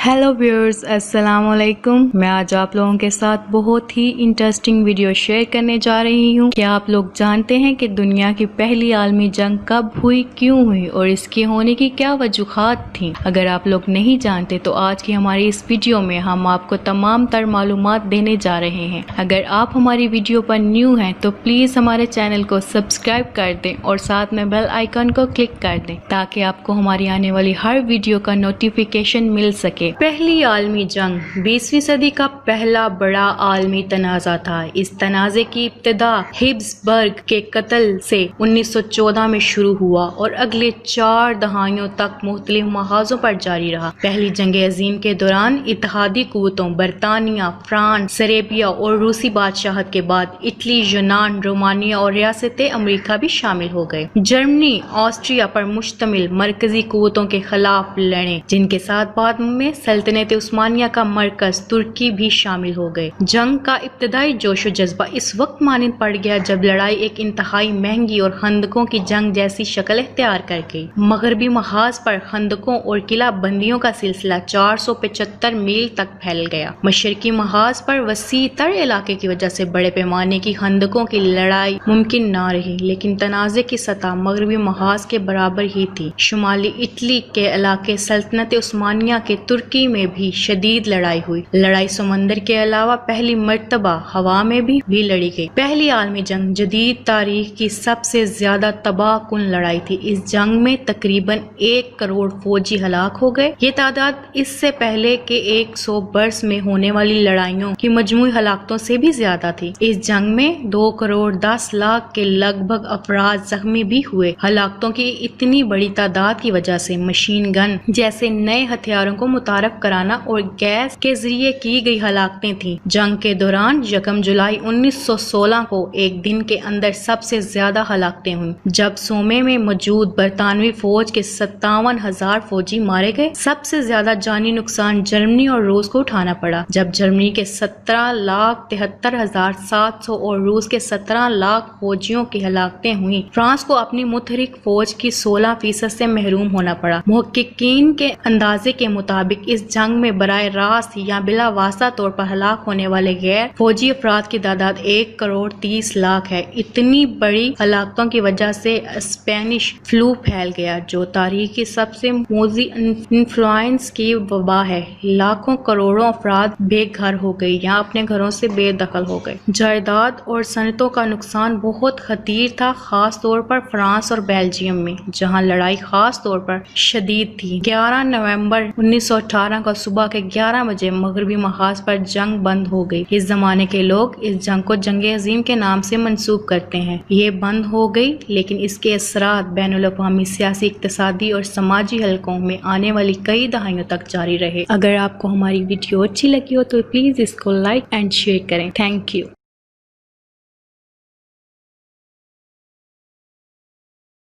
Hello viewers, अस्सलाम वालेकुम। मैं आज आप लोगों के साथ बहुत ही इंटरेस्टिंग वीडियो शेयर करने जा रही हूँ। क्या आप लोग जानते हैं कि दुनिया की पहली आलमी जंग कब हुई, क्यों हुई और इसके होने की क्या वजूहात थी? अगर आप लोग नहीं जानते तो आज की हमारी इस वीडियो में हम आपको तमाम तर मालूमात देने जा रहे हैं। अगर आप हमारी वीडियो पर न्यू हैं तो प्लीज हमारे चैनल को सब्सक्राइब कर दें और साथ में बेल आइकन को क्लिक कर दें ताकि आपको हमारी आने वाली हर वीडियो का नोटिफिकेशन मिल सके। पहली आलमी जंग 20वीं सदी का पहला बड़ा आलमी तनाज़ा था। इस तनाज़े की इब्तिदा हिब्सबर्ग के कत्ल से 1914 में शुरू हुआ और अगले 4 दहाइयों तक मुख्तलिफ महाजों पर जारी रहा। पहली जंग अजीम के दौरान इत्तेहादी कुव्वतों बरतानिया, फ्रांस, सेरेबिया और रूसी बादशाहत के बाद इटली, यूनान, रोमानिया और रियासत अमेरिका भी शामिल हो गए। जर्मनी ऑस्ट्रिया पर मुश्तमिल मरकजी कुव्वतों के खिलाफ लड़े, जिनके साथ बाद में सल्तनत उस्मानिया का मरकज तुर्की भी शामिल हो गए। जंग का इब्तदाई जोश व जज्बा इस वक्त मानिंद पड़ गया जब लड़ाई एक इंतहाई महंगी और खंदकों की जंग जैसी शक्ल इख्तियार कर गई। मगरबी महाज पर खंदकों और किला बंदियों का सिलसिला 475 मील तक फैल गया। मशरकी महाज पर वसी तर इलाके की वजह से बड़े पैमाने की खंदकों की लड़ाई मुमकिन न रही, लेकिन तनाज़े की सतह मगरबी महाज के बराबर ही थी। शुमाली इटली के इलाके सल्तनत उस्मानिया के तुर्की में भी शदीद लड़ाई हुई। लड़ाई समंदर के अलावा पहली मर्तबा हवा में भी लड़ी गई। पहली आलमी जंग जदीद तारीख की सबसे ज्यादा तबाहकुन लड़ाई थी। इस जंग में तकरीबन 1 करोड़ फौजी हलाक हो गए। ये तादाद इससे पहले के 100 बरस में होने वाली लड़ाइयों की मजमूई हलाकतों से भी ज्यादा थी। इस जंग में 2 करोड़ 10 लाख के लगभग अफराद जख्मी भी हुए। हलाकतों की इतनी बड़ी तादाद की वजह से मशीन गन जैसे नए हथियारों को मुतारफ कराना और गैस के जरिए की गई हलाकतें थीं। जंग के दौरान 1 जुलाई 1916 को एक दिन के अंदर सबसे ज्यादा हलाकतें हुई, जब सोमे में मौजूद बरतानवी फौज के 57,000 फौजी मारे गए। सबसे ज्यादा जानी नुकसान जर्मनी और रूस को उठाना पड़ा, जब जर्मनी के 17,73,700 और रूस के 17 लाख फौजियों की हलाकतें हुई। फ्रांस को अपनी मुतहरिक फौज की 16% से महरूम होना पड़ा। मुहक्किकीन के अंदाजे के मुताबिक इस जंग में बराए रास्त या बिला वास्ता तौर पर हलाक होने वाले गैर फौजी अफराद की तादाद 1 करोड़ 30 लाख है। इतनी बड़ी हलाकतों की वजह से स्पेनिश फ्लू फैल गया, जो तारीख की सबसे मोजी इन्फ्लुएंस की वबा है। लाखों करोड़ों अफराद बेघर हो गए या अपने घरों से बेदखल हो गए। जायदाद और सनतों का नुकसान बहुत खतीर था, खास तौर पर फ्रांस और बेल्जियम में, जहां लड़ाई खास तौर पर शदीद थी। 11 नवंबर 1918 का सुबह के 11 बजे मगरबी महाज पर जंग बंद हो गई। इस जमाने के लोग इस जंग को जंग अजीम के नाम से मंसूब करते हैं। ये बंद हो गई, लेकिन इसके असरात बैनुल अक़वामी सियासी, इक़्तिसादी और समाजी हलकों में आने वाली कई दहाइयों तक जारी रहे। अगर आपको हमारी वीडियो अच्छी लगी हो तो प्लीज इसको लाइक एंड शेयर करें। Thank you.